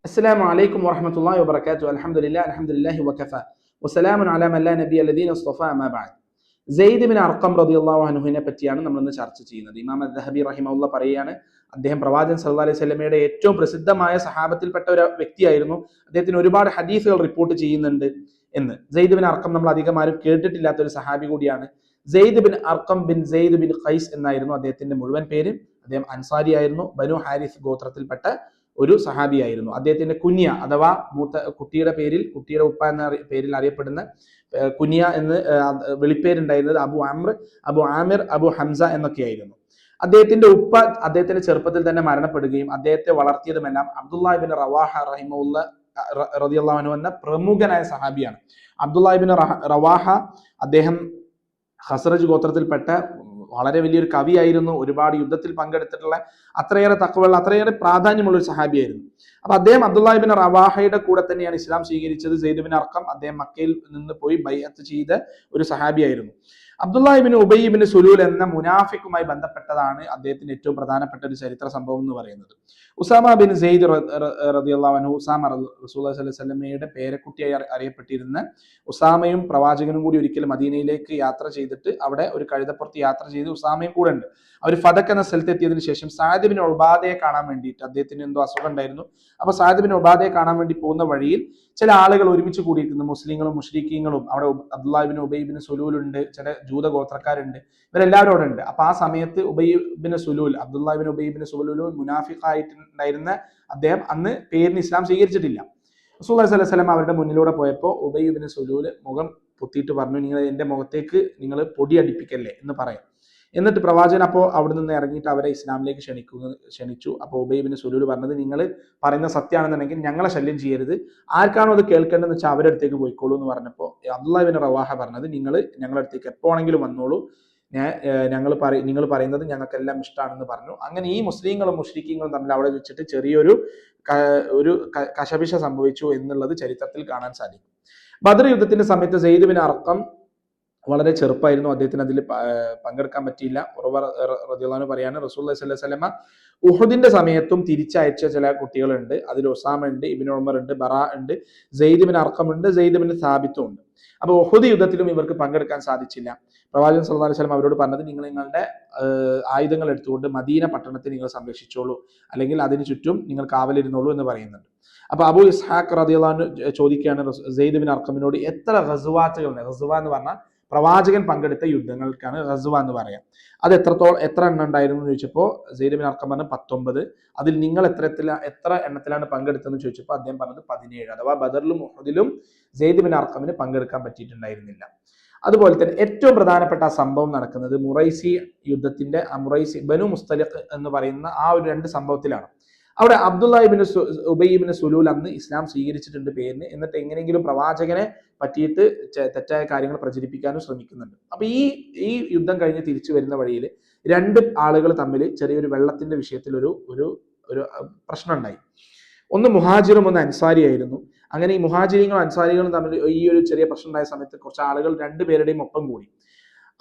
السلام عليكم ورحمة الله وبركاته. الحمد لله وكفى وسلام على من لا نبي الذين اصطفى ما بعد. Syed bin Arkham റളിയല്ലാഹു അൻഹുവിനെ പറ്റിയാണ് നമ്മൾ ഇന്ന് ചർച്ച ചെയ്യുന്നത്. ഇമാം അദ്ദഹബി റഹിമഹുല്ലാഹ് പറയുകയാണ്, അദ്ദേഹം പ്രവാചകൻ സല്ലല്ലാഹു അലൈഹി വസല്ലമയുടെ ഏറ്റവും പ്രസിദ്ധമായ സഹാബത്തിൽപ്പെട്ട ഒരു വ്യക്തിയായിരുന്നു. അദ്ദേഹത്തിന് ഒരുപാട് ഹദീസുകൾ റിപ്പോർട്ട് ചെയ്യുന്നുണ്ട് എന്ന്. സെയ്ദ് ബിൻ അർഖം നമ്മൾ അധികം ആരും കേട്ടിട്ടില്ലാത്ത ഒരു സഹാബി കൂടിയാണ്. Zaid bin Arqam bin Zaid bin Qais എന്നായിരുന്നു അദ്ദേഹത്തിന്റെ മുഴുവൻ പേര്. അദ്ദേഹം അൻസാരി ആയിരുന്നു. ബനു ഹാരിസ് ഗോത്രത്തിൽപ്പെട്ട ഒരു സഹാബിയായിരുന്നു. അദ്ദേഹത്തിന്റെ കുനിയ അഥവാ കുട്ടിയുടെ ഉപ്പ എന്ന പേരിൽ അറിയപ്പെടുന്ന കുനിയ എന്ന് വിളിപ്പേരുണ്ടായിരുന്നത് അബു ആമിർ, അബു ഹംസ എന്നൊക്കെയായിരുന്നു. അദ്ദേഹത്തിന്റെ ഉപ്പ അദ്ദേഹത്തിന്റെ ചെറുപ്പത്തിൽ തന്നെ മരണപ്പെടുകയും അദ്ദേഹത്തെ വളർത്തിയതുമെല്ലാം അബ്ദുല്ലാഹ് ഇബ്നു റവാഹ റളിയല്ലാഹു അൻഹു എന്ന പ്രമുഖനായ സഹാബിയാണ്. അബ്ദുല്ലാഹ് ഇബ്നു റവാഹ അദ്ദേഹം ഖസ്റജ് ഗോത്രത്തിൽപ്പെട്ട വളരെ വലിയൊരു കവിയായിരുന്നു. ഒരുപാട് യുദ്ധത്തിൽ പങ്കെടുത്തിട്ടുള്ള അത്രയേറെ തഖ്വയുള്ള അത്രയേറെ പ്രാധാന്യമുള്ള ഒരു സഹാബിയായിരുന്നു. അപ്പൊ അദ്ദേഹം അബ്ദുല്ലാഹ് ഇബ്നു റവാഹയുടെ കൂടെ തന്നെയാണ് ഇസ്ലാം സ്വീകരിച്ചത്. സെയ്ദ് ബിൻ അർഖം അദ്ദേഹം മക്കയിൽ നിന്ന് പോയി ബൈഅത്ത് ചെയ്ത ഒരു സഹാബിയായിരുന്നു. അബ്ദുല്ലാഹ് ഇബ്നു ഉബൈ ഇബ്നു സുലൂൽ എന്ന മുനാഫിക്കുമായി ബന്ധപ്പെട്ടതാണ് അദ്ദേഹത്തിന്റെ ഏറ്റവും പ്രധാനപ്പെട്ട ഒരു ചരിത്ര സംഭവം എന്ന് പറയുന്നത്. ഉസാമ ബിൻ സെയ്ദ് റളിയല്ലാഹു അൻഹു, ഉസാമ റസൂലുള്ളാഹി സ്വല്ലല്ലാഹു അലൈഹി വസല്ലമയുടെ പേരക്കുട്ടിയായി അറിയപ്പെട്ടിരുന്ന ഉസാമയും പ്രവാചകനും കൂടി ഒരിക്കൽ മദീനയിലേക്ക് യാത്ര ചെയ്തിട്ട് അവിടെ ഒരു കഴുതപ്പുറത്ത് യാത്ര ചെയ്ത് ഉസാമയും കൂടെ ഉണ്ട്. അവർ ഫദക് എന്ന സ്ഥലത്ത് എത്തിയതിനു ശേഷം സഅദ് ബിൻ ഉബാദയെ കാണാൻ വേണ്ടിയിട്ട്, അദ്ദേഹത്തിന് എന്തോ അസുഖം ഉണ്ടായിരുന്നു. അപ്പൊ സഅദ് ബിൻ ഉബാദയെ കാണാൻ വേണ്ടി പോകുന്ന വഴിയിൽ ചില ആളുകൾ ഒരുമിച്ച് കൂടിയിരിക്കുന്നു. മുസ്ലിങ്ങളും മുശ്രിക്കീങ്ങളും. അവിടെ അബ്ദുല്ലാഹ് ഇബ്നു ഉബൈ ഇബ്നു സുലൂൽ ഉണ്ട്, ചില ജൂത ഗോത്രക്കാരുണ്ട്, ഇവരെല്ലാവരും അവിടെ ഉണ്ട്. അപ്പൊ ആ സമയത്ത് അബ്ദുല്ലാഹ് ഇബ്നു ഉബൈ ഇബ്നു സുലൂൽ മുനാഫിഖായിട്ടുണ്ടായിരുന്ന അദ്ദേഹം അന്ന് പേരിന് ഇസ്ലാം സ്വീകരിച്ചിട്ടില്ല. റസൂലുള്ളാഹി സ്വല്ലല്ലാഹു അലൈഹി വസല്ലം അവരുടെ മുന്നിലൂടെ പോയപ്പോൾ ഉബൈ ഇബ്നു സുലൂൽ മുഖം പൊത്തിയിട്ട് പറഞ്ഞു, നിങ്ങൾ എന്റെ മുഖത്തേക്ക് നിങ്ങൾ പൊടി അടിപ്പിക്കല്ലേ എന്ന് പറയാം. എന്നിട്ട് പ്രവാചകൻ അപ്പോൾ അവിടെ നിന്ന് ഇറങ്ങിയിട്ട് അവരെ ഇസ്ലാമിലേക്ക് ക്ഷണിച്ചു. അപ്പോൾ ഉബൈ ഇബ്നു സുലൂൽ പറഞ്ഞത്, നിങ്ങൾ പറയുന്ന സത്യമാണെന്നുണ്ടെങ്കിൽ ഞങ്ങളെ ശല്യം ചെയ്യരുത്, ആർക്കാണോ അത് കേൾക്കേണ്ടതെന്ന് വെച്ചാൽ അവരുടെ അടുത്തേക്ക് പോയിക്കോളൂ എന്ന് പറഞ്ഞപ്പോൾ അബ്ദുല്ലാഹ് ഇബ്നു റവാഹ പറഞ്ഞത്, നിങ്ങൾ ഞങ്ങളുടെ അടുത്തേക്ക് എപ്പോഴെങ്കിലും വന്നോളൂ, നിങ്ങൾ പറയുന്നത് ഞങ്ങൾക്കെല്ലാം ഇഷ്ടമാണെന്ന് പറഞ്ഞു. അങ്ങനെ ഈ മുസ്ലിങ്ങളും മുശ്രിക്കീങ്ങളും തമ്മിൽ അവിടെ വെച്ചിട്ട് ചെറിയൊരു കശപിശ സംഭവിച്ചു എന്നുള്ളത് ചരിത്രത്തിൽ കാണാൻ സാധിക്കും. ബദർ യുദ്ധത്തിന്റെ സമയത്ത് സെയ്ദ് ബിൻ അർഖം വളരെ ചെറുപ്പമായിരുന്നു. അദ്ദേഹത്തിന് അതിൽ പങ്കെടുക്കാൻ പറ്റിയില്ല. ഉറവ റളിയല്ലാഹു അൻഹു പറയാണ്, റസൂലുള്ളാഹി സ്വല്ലല്ലാഹു അലൈഹി വസല്ലമ ഉഹുദിന്റെ സമയത്തും തിരിച്ചയച്ച ചില കുട്ടികളുണ്ട്. അതിൽ ഉസാമ ഉണ്ട്, ഇബ്നു ഉമർ ഉണ്ട്, ബറാ ഉണ്ട്, സെയ്ദ് ബിൻ അർഖം ഉണ്ട്, സെയ്ദ് ബിൻ സാബിത്തും ഉണ്ട്. അപ്പൊ ഉഹുദ് യുദ്ധത്തിലും ഇവർക്ക് പങ്കെടുക്കാൻ സാധിച്ചില്ല. പ്രവാചകൻ സല്ലല്ലാഹു അലൈഹി വസല്ലം അവരോട് പറഞ്ഞത്, നിങ്ങൾ നിങ്ങളുടെ ആയുധങ്ങൾ എടുത്തുകൊണ്ട് മദീന പട്ടണത്തെ നിങ്ങൾ സംരക്ഷിച്ചോളൂ, അല്ലെങ്കിൽ അതിന് ചുറ്റും നിങ്ങൾ കാവലിരുന്നോളൂ എന്ന് പറയുന്നുണ്ട്. അപ്പൊ അബു ഇസ്ഹാഖ് റളിയല്ലാഹു അൻഹു ചോദിക്കുകയാണ് സെയ്ദ് ബിൻ അർഖമിനോട്, എത്ര ഗസ്വാത്തുകളുണ്ട്? ഗസ്വ എന്ന് പറഞ്ഞാൽ പ്രവാചകൻ പങ്കെടുത്ത യുദ്ധങ്ങൾക്കാണ് ഗസ്വ എന്ന് പറയാം. അത് എത്ര എണ്ണം ഉണ്ടായിരുന്നു എന്ന് ചോദിച്ചപ്പോൾ സെയ്ദ് ബിൻ അർഖം പറഞ്ഞു 19. അതിൽ നിങ്ങൾ എത്ര എണ്ണത്തിലാണ് പങ്കെടുത്തതെന്ന് ചോദിച്ചപ്പോൾ അദ്ദേഹം പറഞ്ഞത് 17. അഥവാ ബദറിലും ഉഹദിലും സെയ്ദ് ബിൻ അർഖമിന് പങ്കെടുക്കാൻ പറ്റിയിട്ടുണ്ടായിരുന്നില്ല. അതുപോലെ തന്നെ ഏറ്റവും പ്രധാനപ്പെട്ട ആ സംഭവം നടക്കുന്നത് മുറൈസി യുദ്ധത്തിന്റെ ബനു മുസ്തലിഖ് എന്ന് പറയുന്ന ആ ഒരു 2 സംഭവത്തിലാണ്. അവിടെ അബ്ദുല്ലാഹ് ഇബ്നു ഉബൈ ഇബ്നു സുലൂൽ അന്ന് ഇസ്ലാം സ്വീകരിച്ചിട്ടുണ്ട് പേരിന്. എന്നിട്ട് എങ്ങനെയെങ്കിലും പ്രവാചകനെ പറ്റിയിട്ട് തെറ്റായ കാര്യങ്ങൾ പ്രചരിപ്പിക്കാനും ശ്രമിക്കുന്നുണ്ട്. അപ്പൊ ഈ യുദ്ധം കഴിഞ്ഞ് തിരിച്ചു വരുന്ന വഴിയിൽ 2 ആളുകൾ തമ്മിൽ ചെറിയൊരു വെള്ളത്തിന്റെ വിഷയത്തിൽ ഒരു പ്രശ്നം ഉണ്ടായി. ഒന്ന് മുഹാജിറും ഒന്ന് അൻസാരി ആയിരുന്നു. അങ്ങനെ ഈ മുഹാജിരികളും അൻസാരികളും തമ്മിൽ ഈ ഒരു ചെറിയ പ്രശ്നം ഉണ്ടായ സമയത്ത് കുറച്ച് ആളുകൾ 2 പേരുടെയും ഒപ്പം കൂടി.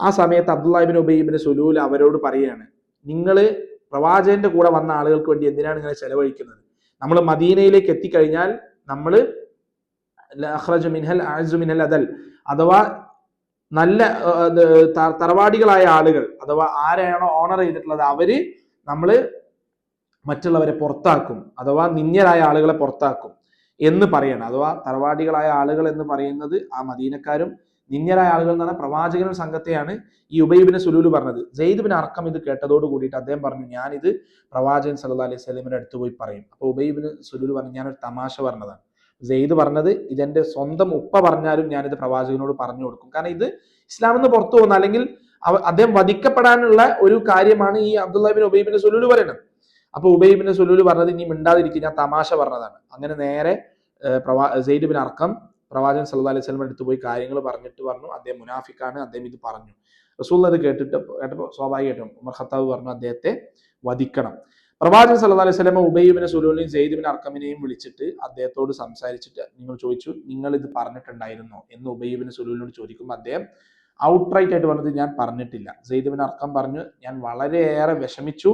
ആ സമയത്ത് അബ്ദുല്ലാഹ് ഇബ്നു ഉബൈ ഇബ്നു സുലൂൽ അവരോട് പറയുകയാണ്, നിങ്ങൾ പ്രവാചകന്റെ കൂടെ വന്ന ആളുകൾക്ക് വേണ്ടി എന്തിനാണ് ഇങ്ങനെ ചെലവഴിക്കുന്നത്? നമ്മൾ മദീനയിലേക്ക് എത്തിക്കഴിഞ്ഞാൽ നമ്മൾ അഥവാ നല്ല തറവാടികളായ ആളുകൾ, അഥവാ ആരെയാണോ ഓണർ ചെയ്തിട്ടുള്ളത് അവര് നമ്മള് മറ്റുള്ളവരെ പുറത്താക്കും, അഥവാ നിന്ദ്യരായ ആളുകളെ പുറത്താക്കും എന്ന് പറയണം. അഥവാ തറവാടികളായ ആളുകൾ എന്ന് പറയുന്നത് ആ മദീനക്കാരും, നിന്ദ്യരായ ആളുകൾ എന്ന് പറഞ്ഞാൽ പ്രവാചകനും സംഘത്തെയാണ് ഈ ഉബൈ ഇബ്നു സുലൂൽ പറഞ്ഞത്. സെയ്ദ് ബിൻ അർഖം ഇത് കേട്ടതോട് കൂടിയിട്ട് അദ്ദേഹം പറഞ്ഞു, ഞാനിത് പ്രവാചകൻ സല്ലല്ലാഹു അലൈഹി വസല്ലമയുടെ അടുത്ത് പോയി പറയും. അപ്പോൾ ഉബൈ ഇബ്നു സുലൂൽ പറഞ്ഞു, ഞാനൊരു തമാശ പറഞ്ഞതാണ്. സെയ്ദ് പറഞ്ഞത്, ഇതെന്റെ സ്വന്തം ഉപ്പ പറഞ്ഞാലും ഞാനിത് പ്രവാചകനോട് പറഞ്ഞു കൊടുക്കും. കാരണം ഇത് ഇസ്ലാമിൽ നിന്ന് പുറത്തു പോകുന്ന, അല്ലെങ്കിൽ അദ്ദേഹം വധിക്കപ്പെടാനുള്ള ഒരു കാര്യമാണ് ഈ അബ്ദുല്ലാഹ് ഇബ്നു ഉബൈ ഇബ്നു സുലൂൽ പറയുന്നത്. അപ്പൊ ഉബൈ ഇബ്നു സുലൂൽ പറഞ്ഞത്, ഇനി മിണ്ടാതിരിക്കും, ഞാൻ തമാശ പറഞ്ഞതാണ്. അങ്ങനെ നേരെ സെയ്ദ് ബിൻ അർഖം പ്രവാചകൻ സല്ലല്ലാഹു അലൈഹി വസല്ലം അടുത്ത് പോയി കാര്യങ്ങൾ പറഞ്ഞു അദ്ദേഹം മുനാഫിക്കാണ്, അദ്ദേഹം ഇത് പറഞ്ഞു. റസൂൽ അത് കേട്ടപ്പോൾ സ്വാഭാവികമായിട്ടും ഉമർ ഖത്താബ് പറഞ്ഞു, അദ്ദേഹത്തെ വധിക്കണം. പ്രവാചകൻ സല്ലല്ലാഹു അലൈഹി വസല്ലം ഉബൈ ഇബ്നു സുലൂലിനെയും സെയ്ദ് ബിൻ അർഖമിനെയും വിളിച്ചിട്ട് അദ്ദേഹത്തോട് സംസാരിച്ചിട്ട് നിങ്ങൾ ചോദിച്ചു, നിങ്ങൾ ഇത് പറഞ്ഞിട്ടുണ്ടായിരുന്നോ എന്ന് ഉബൈ ഇബ്നു സുലൂലിനോട് ചോദിക്കുമ്പോൾ അദ്ദേഹം ഔട്ട്റൈറ്റ് ആയിട്ട് പറഞ്ഞത് ഞാൻ പറഞ്ഞിട്ടില്ല. സെയ്ദ് ബിൻ അർഖം പറഞ്ഞു, ഞാൻ വളരെയേറെ വിഷമിച്ചു,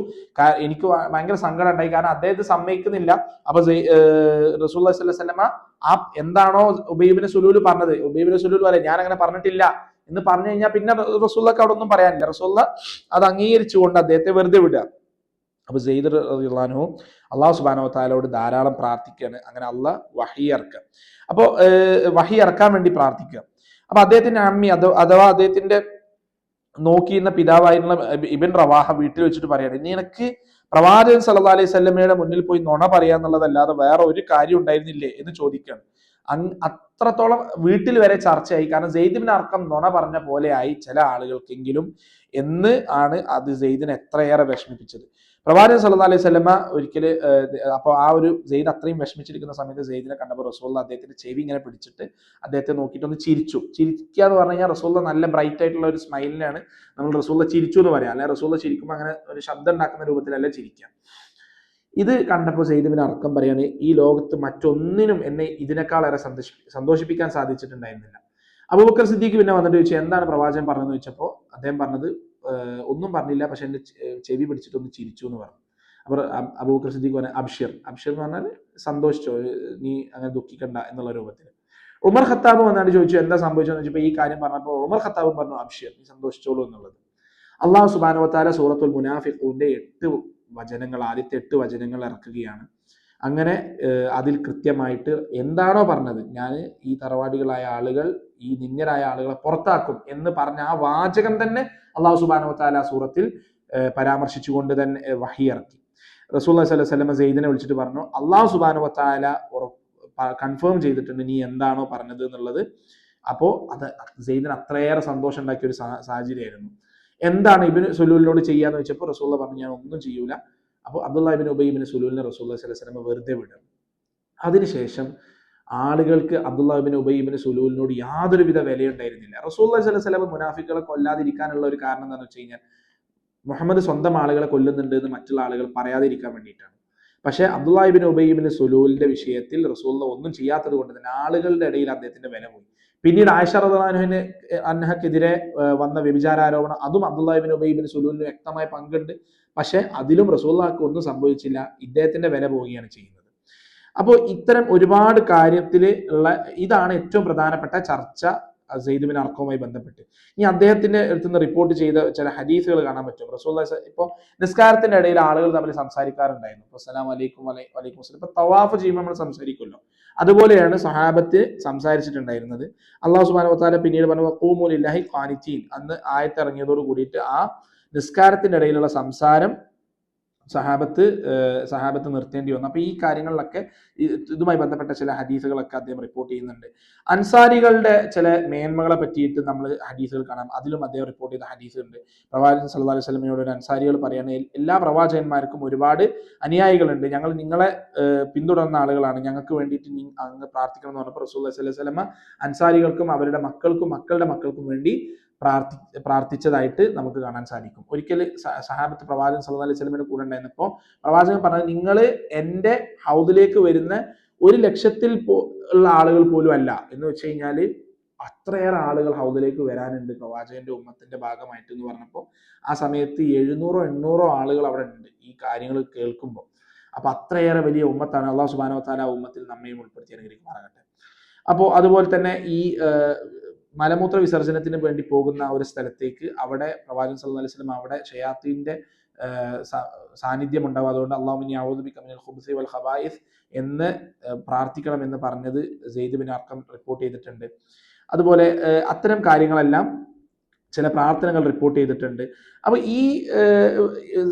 എനിക്ക് ഭയങ്കര സങ്കടം ഉണ്ടായി, കാരണം അദ്ദേഹത്തെ സമ്മതിക്കുന്നില്ല. അപ്പൊ റസൂലുള്ളാഹി സ്വല്ലല്ലാഹു അലൈഹി വസല്ലമ എന്താണോ ഉബൈബ് ബിൻ സുലൂൽ പറഞ്ഞത്, ഉബൈബ് ബിൻ സുലൂൽ പറയാം ഞാൻ അങ്ങനെ പറഞ്ഞിട്ടില്ല എന്ന് പറഞ്ഞു കഴിഞ്ഞാൽ പിന്നെ റസൂലുള്ളാഹിക്ക് അവിടെ ഒന്നും പറയാനില്ല. റസൂലുള്ളാഹ് അത് അംഗീകരിച്ചുകൊണ്ട് അദ്ദേഹത്തെ വെറുതെ വിടുക. അപ്പൊ സെയ്ദ് റളിയല്ലാഹു അൻഹു അള്ളാഹു സുബ്ഹാനഹു വ തആലയോട് ധാരാളം പ്രാർത്ഥിക്കുകയാണ്. അങ്ങനെ അള്ളാഹ് വഹി ഇറക്കുക. അപ്പോൾ വഹി ഇറക്കാൻ വേണ്ടി പ്രാർത്ഥിക്കുക. അപ്പൊ അദ്ദേഹത്തിന്റെ അമ്മി അഥവാ അദ്ദേഹത്തിന്റെ നോക്കിയിരുന്ന പിതാവായിരുന്ന ഇബ്ൻ റവാഹ വീട്ടിൽ വെച്ചിട്ട് പറയാണ്, നിനക്ക് പ്രവാചകൻ സല്ലല്ലാഹു അലൈഹി വസല്ലമയുടെ മുന്നിൽ പോയി നുണ പറയാന്നുള്ളതല്ലാതെ വേറെ ഒരു കാര്യം ഉണ്ടായിരുന്നില്ലേ എന്ന് ചോദിക്കുകയാണ്. അത്രത്തോളം വീട്ടിൽ വരെ ചർച്ചയായി. കാരണം സെയ്ദ് ബിൻ അർഖം നുണ പറഞ്ഞ പോലെ ആയി ചില ആളുകൾക്കെങ്കിലും എന്ന് ആണ് അത് സെയ്ദിനെ എത്രയേറെ വിഷമിപ്പിച്ചത്. പ്രവാചകൻ സല്ലല്ലാഹു അലൈഹി വസല്ലമ ഒരിക്കൽ അപ്പോൾ ആ ഒരു സെയ്ദ് അത്രയും വിഷമിച്ചിരിക്കുന്ന സമയത്ത് സെയ്ദിനെ കണ്ടപ്പോൾ റസൂലുള്ളാഹി അദ്ദേഹത്തിന്റെ ചെവി ഇങ്ങനെ പിടിച്ചിട്ട് അദ്ദേഹത്തെ നോക്കിയിട്ട് ഒന്ന് ചിരിച്ചു. ചിരിക്കുക എന്ന് പറഞ്ഞു കഴിഞ്ഞാൽ റസൂലുള്ളാഹി നല്ല ബ്രൈറ്റ് ആയിട്ടുള്ള ഒരു സ്മൈലിനാണ് നമ്മൾ റസൂലുള്ളാഹി ചിരിച്ചു എന്ന് പറയാം. അല്ലെ റസൂലുള്ളാഹി ചിരിക്കുമ്പോൾ അങ്ങനെ ഒരു ശബ്ദം ഉണ്ടാക്കുന്ന രൂപത്തിലല്ല ചിരിക്കുക. ഇത് കണ്ടപ്പോൾ സെയ്ദ് ബിൻ അർഖം പറയാണ്, ഈ ലോകത്ത് മറ്റൊന്നിനും എന്നെ ഇതിനേക്കാളേറെ സന്തോഷിപ്പിക്കാൻ സാധിച്ചിട്ടുണ്ടായിരുന്നില്ല. അബൂബക്കർ സിദ്ദീഖ് പിന്നെ വന്നിട്ട് ചോദിച്ചു, എന്താണ് പ്രവാചകൻ പറഞ്ഞതെന്ന് ചോദിച്ചപ്പോൾ അദ്ദേഹം പറഞ്ഞത് ഒന്നും പറഞ്ഞില്ല, പക്ഷെ എന്റെ ചെവി പിടിച്ചിട്ട് ഒന്ന് ചിരിച്ചു എന്ന് പറഞ്ഞു. അപ്പോൾ അബൂബക്കർ സിദ്ദീഖ് പറഞ്ഞ അബ്ഷിർ എന്ന് പറഞ്ഞാൽ സന്തോഷിച്ചോ, നീ അങ്ങനെ ദുഃഖിക്കണ്ട എന്നുള്ള രൂപത്തിൽ. ഉമർ ഖത്താബ് വന്നാണ്ട് ചോദിച്ചു എന്താ സംഭവിച്ചതെന്ന് ചോദിച്ചപ്പോൾ ഈ കാര്യം പറഞ്ഞപ്പോൾ ഉമർ ഖത്താബ് പറഞ്ഞു അബ്ഷിർ, നീ സന്തോഷിച്ചോളൂ എന്നുള്ളത്. അള്ളാഹു സുബ്ഹാനഹു വ തആല സൂറത്തുൽ മുനാഫിഖൂന്റെ 8 വചനങ്ങൾ, ആദ്യത്തെ 8 വചനങ്ങൾ ഇറക്കുകയാണ്. അങ്ങനെ അതിൽ കൃത്യമായിട്ട് എന്താണോ പറഞ്ഞത്, ഞാൻ ഈ തറവാടികളായ ആളുകൾ, ഈ നിന്യരായ ആളുകളെ പുറത്താക്കും എന്ന് പറഞ്ഞ ആ വാചകം തന്നെ അള്ളാഹു സുബ്ഹാനഹു വ തആല സൂറത്തിൽ പരാമർശിച്ചുകൊണ്ട് തന്നെ വഹി ഇറക്കി. റസൂലുള്ളാഹി സ്വല്ലല്ലാഹു അലൈഹി വസല്ലം സെയ്ദിനെ വിളിച്ചിട്ട് പറഞ്ഞു, അള്ളാഹു സുബ്ഹാനഹു വ തആല കൺഫേം ചെയ്തിട്ടുണ്ട് നീ എന്താണോ പറഞ്ഞത് എന്നുള്ളത്. അപ്പോൾ അത് സെയ്ദിന് അത്രയേറെ സന്തോഷം ഉണ്ടാക്കിയ ഒരു സാഹചര്യമായിരുന്നു. എന്താണ് ഇബ്നു സുലൂലിനോട് ചെയ്യാന്ന് വെച്ചപ്പോൾ റസൂലുള്ളാഹി പറഞ്ഞു, ഞാൻ ഒന്നും ചെയ്യൂല. അപ്പോൾ അബ്ദുല്ലാഹി ഇബ്നു ഉബൈ ഇബ്നു സുലൂലിനെ റസൂലുള്ളാഹി സ്വല്ലല്ലാഹു അലൈഹി വസല്ലം വെറുതെ വിടും. അതിനുശേഷം ആളുകൾക്ക് അബ്ദുല്ലാഹി ഇബ്നു ഉബൈ ഇബ്നു സുലൂലിനോട് യാതൊരുവിധ വിലയുണ്ടായിരുന്നില്ല. റസൂലുള്ളാഹി സ്വല്ലല്ലാഹു അലൈഹി വസല്ലം മുനാഫിക്കുകളെ കൊല്ലാതിരിക്കാനുള്ള ഒരു കാരണം എന്താണെന്ന് വെച്ച് കഴിഞ്ഞാൽ മുഹമ്മദ് സ്വന്തം ആളുകളെ കൊല്ലുന്നുണ്ട് എന്ന് മറ്റുള്ള ആളുകൾ പറയാതിരിക്കാൻ വേണ്ടിയിട്ടാണ്. പക്ഷേ അബ്ദുല്ലാഹി ഇബ്നു ഉബൈ ഇബ്നു സുലൂലിന്റെ വിഷയത്തിൽ റസൂലുള്ളാഹി ഒന്നും ചെയ്യാത്തത് കൊണ്ട് തന്നെ ആളുകളുടെ ഇടയിൽ അദ്ദേഹത്തിന്റെ വില പോയി. പിന്നീട് ആയിഷ റളിയല്ലാഹു അൻഹക്കെതിരെ വന്ന വ്യഭിചാരാരോപണം, അതും അബ്ദുല്ലാഹി ഇബ്നു ഉബൈ ഇബ്നു സുലൂലിന് വ്യക്തമായ പങ്കുണ്ട്. പക്ഷെ അതിലും റസൂലുള്ളാഹിക്ക് ഒന്നും സംഭവിച്ചില്ല, ഇദ്ദേഹത്തിന്റെ വില പോവുകയാണ് ചെയ്യുന്നത്. അപ്പോൾ ഇത്തരം ഒരുപാട് കാര്യത്തിൽ ഉള്ള ഇതാണ് ഏറ്റവും പ്രധാനപ്പെട്ട ചർച്ച സെയ്ദ് ബിൻ അർഖവുമായി ബന്ധപ്പെട്ട്. ഇനി അദ്ദേഹത്തിന്റെ അടുത്ത് നിന്ന് റിപ്പോർട്ട് ചെയ്ത ചില ഹദീസുകൾ കാണാൻ പറ്റും. റസൂലുള്ളാഹി ഇപ്പോൾ നിസ്കാരത്തിന്റെ ഇടയിൽ ആളുകൾ തമ്മിൽ സംസാരിക്കാറുണ്ടായിരുന്നു. ഇപ്പോൾ അസ്സലാമു അലൈക്കും വലൈക്കും അസ്സലാം. ഇപ്പൊ തവാഫ് ചെയ്യുമ്പോൾ നമ്മൾ സംസാരിക്കുമല്ലോ, അതുപോലെയാണ് സഹാബത്ത് സംസാരിച്ചിട്ടുണ്ടായിരുന്നത്. അല്ലാഹു സുബ്ഹാനഹു വ തആല പിന്നീട് പറഞ്ഞു ഖൂമു ലില്ലാഹി ഖാനിതീൻ, അന്ന് ആയത്ത് ഇറങ്ങിയതോട് കൂടിയിട്ട് ആ നിസ്കാരത്തിന്റെ ഇടയിലുള്ള സംസാരം സഹാബത്ത് നിർത്തേണ്ടി വന്നു. അപ്പൊ ഈ കാര്യങ്ങളിലൊക്കെ ഇതുമായി ബന്ധപ്പെട്ട ചില ഹദീസുകളൊക്കെ അദ്ദേഹം റിപ്പോർട്ട് ചെയ്യുന്നുണ്ട്. അൻസാരികളുടെ ചില മേന്മകളെ പറ്റിയിട്ട് നമ്മൾ ഹദീസുകൾ കാണാം. അതിലും അദ്ദേഹം റിപ്പോർട്ട് ചെയ്ത ഹദീസ് ഉണ്ട്. പ്രവാചകൻ സല്ലല്ലാഹു അലൈഹി വസല്ലമയോട് ഒരു അൻസാരികൾ പറയാണ്, എല്ലാ പ്രവാചകന്മാർക്കും ഒരുപാട് അനുയായികളുണ്ട്, ഞങ്ങൾ നിങ്ങളെ പിന്തുടർന്ന ആളുകളാണ്, ഞങ്ങൾക്ക് വേണ്ടിയിട്ട് അങ്ങ് പ്രാർത്ഥിക്കണം എന്ന് പറഞ്ഞപ്പോൾ റസൂലുള്ളാഹി സ്വല്ലല്ലാഹു അലൈഹി വസല്ലമ അൻസാരികൾക്കും അവരുടെ മക്കൾക്കും മക്കളുടെ മക്കൾക്കും വേണ്ടി പ്രാർത്ഥിച്ചതായിട്ട് നമുക്ക് കാണാൻ സാധിക്കും. ഒരിക്കൽ സഹാബത്ത് പ്രവാചകൻ സല്ലല്ലാഹു അലൈഹി വസല്ലമയുടെ കൂടെ ഉണ്ടായിരുന്നപ്പോൾ പ്രവാചകൻ പറഞ്ഞത്, നിങ്ങൾ എൻ്റെ ഹൗദിലേക്ക് വരുന്ന 1,00,000 ഉള്ള ആളുകൾ പോലും അല്ല എന്ന് വെച്ച് കഴിഞ്ഞാൽ അത്രയേറെ ആളുകൾ ഹൗദിലേക്ക് വരാനുണ്ട് പ്രവാചകന്റെ ഉമ്മത്തിന്റെ ഭാഗമായിട്ട് എന്ന് പറഞ്ഞപ്പോൾ ആ സമയത്ത് 700-800 ആളുകൾ അവിടെ ഉണ്ട് ഈ കാര്യങ്ങൾ കേൾക്കുമ്പോൾ. അപ്പൊ അത്രയേറെ വലിയ ഉമ്മത്താണ്. അല്ലാഹു സുബ്ഹാനഹു വ തആല ആ ഉമ്മത്തിൽ നമ്മയും ഉൾപ്പെടുത്തി അനുഗ്രഹിക്കുമാറാകട്ടെ. അപ്പോൾ അതുപോലെ തന്നെ ഈ മലമൂത്ര വിസർജനത്തിന് വേണ്ടി പോകുന്ന ഒരു സ്ഥലത്തേക്ക് അവിടെ പ്രവാചകൻ സല്ലല്ലാഹു അലൈഹി വസല്ലം അവിടെ ഷയാത്തീന്റെ സാന്നിധ്യം ഉണ്ടാവും. അതുകൊണ്ട് അല്ലാഹുമ്മ അഊദു ബിക മിനൽ ഖുബ്സി വൽ ഖബായിസ് എന്ന് പ്രാർത്ഥിക്കണം എന്ന് പറഞ്ഞത് സെയ്ദ് ബിൻ അർഖം റിപ്പോർട്ട് ചെയ്തിട്ടുണ്ട്. അതുപോലെ അത്തരം കാര്യങ്ങളെല്ലാം ചില പ്രാർത്ഥനകൾ റിപ്പോർട്ട് ചെയ്തിട്ടുണ്ട്. അപ്പൊ ഈ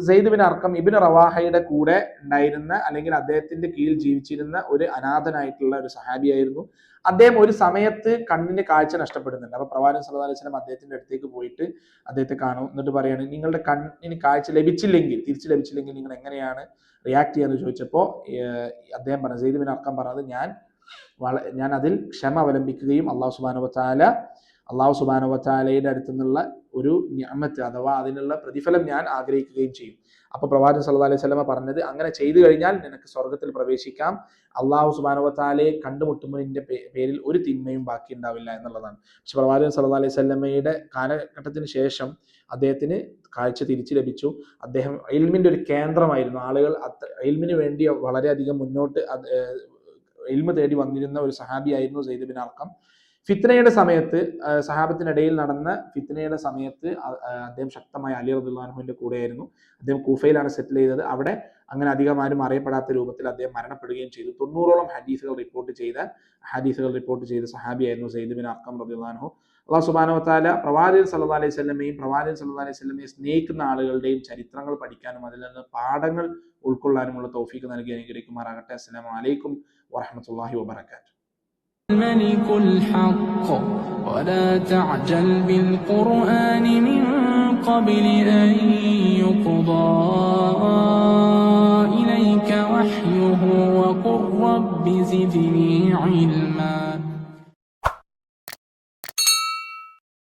സെയ്ദ് ബിൻ അർഖം ഇബ്നു റവാഹയുടെ കൂടെ ഉണ്ടായിരുന്ന അല്ലെങ്കിൽ അദ്ദേഹത്തിന്റെ കീഴിൽ ജീവിച്ചിരുന്ന ഒരു അനാഥനായിട്ടുള്ള ഒരു സഹാബിയായിരുന്നു. അദ്ദേഹം ഒരു സമയത്ത് കണ്ണിന് കാഴ്ച നഷ്ടപ്പെടുന്നുണ്ട്. അപ്പൊ പ്രവാചകൻ സല്ലല്ലാഹു അലൈഹി വസല്ലം അദ്ദേഹത്തിന്റെ അടുത്തേക്ക് പോയിട്ട് അദ്ദേഹത്തെ കാണും. എന്നിട്ട് പറയാണ്, നിങ്ങളുടെ കണ്ണിന് കാഴ്ച തിരിച്ചു ലഭിച്ചില്ലെങ്കിൽ നിങ്ങൾ എങ്ങനെയാണ് റിയാക്ട് ചെയ്യാന്ന് ചോദിച്ചപ്പോൾ അദ്ദേഹം പറഞ്ഞു, സെയ്ദ് ബിൻ അർഖം പറഞ്ഞത്, ഞാൻ അതിൽ ക്ഷമ അവലംബിക്കുകയും അല്ലാഹു സുബ്ഹാനഹു വ തആല അള്ളാഹു സുബ്ഹാനഹു വ തആലയുടെ അടുത്ത് നിന്നുള്ള ഒരു നിഅമത്ത് അഥവാ അതിനുള്ള പ്രതിഫലം ഞാൻ ആഗ്രഹിക്കുകയും ചെയ്യും. അപ്പോൾ പ്രവാചകൻ സല്ലല്ലാഹു അലൈഹി വസല്ലമ പറഞ്ഞത്, അങ്ങനെ ചെയ്തു കഴിഞ്ഞാൽ നിനക്ക് സ്വർഗ്ഗത്തിൽ പ്രവേശിക്കാം, അള്ളാഹു സുബ്ഹാനഹു വ തആലയെ കണ്ടുമുട്ടുമ്പോൾ നിന്റെ പേരിൽ ഒരു തിന്മയും ബാക്കി ഉണ്ടാവില്ല എന്നുള്ളതാണ്. പക്ഷെ പ്രവാചകൻ സല്ലല്ലാഹു അലൈഹി വസല്ലമയുടെ കാലഘട്ടത്തിന് ശേഷം അദ്ദേഹത്തിന് കാഴ്ച തിരിച്ചു ലഭിച്ചു. അദ്ദേഹം ഇൽമിന്റെ ഒരു കേന്ദ്രമായിരുന്നു. ആളുകൾ ഇൽമിന് വേണ്ടി വളരെയധികം മുന്നോട്ട് ഇൽമ തേടി വന്നിരുന്ന ഒരു സഹാബിയായിരുന്നു സെയ്ദ് ബിൻ അർഖം. ഫിത്നയുടെ സമയത്ത്, സഹാബത്തിനിടയിൽ നടന്ന ഫിത്നയുടെ സമയത്ത് അദ്ദേഹം ശക്തമായ അലി റളിയല്ലാഹു അൻഹുവിന്റെ കൂടെയായിരുന്നു. അദ്ദേഹം കൂഫയിലാണ് സെറ്റിൽ ചെയ്തത്. അവിടെ അങ്ങനെ അധികം ആരും അറിയപ്പെടാത്ത രൂപത്തിൽ അദ്ദേഹം മരണപ്പെടുകയും ചെയ്തു. 90ഓളം ഹദീസുകൾ റിപ്പോർട്ട് ചെയ്ത സഹാബിയായിരുന്നു സെയ്ദ് ബിൻ അർഖം റളിയല്ലാഹു അൻഹു. അല്ലാഹു സുബ്ഹാനഹു വ തആല പ്രവാചകൻ സല്ലല്ലാഹു അലൈഹി വസല്ലമയെ സ്നേഹിക്കുന്ന ആളുകളുടെയും ചരിത്രങ്ങൾ പഠിക്കാനും അതിൽ നിന്ന് പാഠങ്ങൾ ഉൾക്കൊള്ളാനുമുള്ള തൗഫീഖ് നൽകി അനുഗ്രഹിക്കുമാറാകട്ടെ. അസ്സലാമു അലൈക്കും വറഹ്മത്തുള്ളാഹി വബറകാതുഹു. الملك الحق ولا تعجل بالقرآن من قبل أن يقضى إليك وحيه وقل رب زدني علما.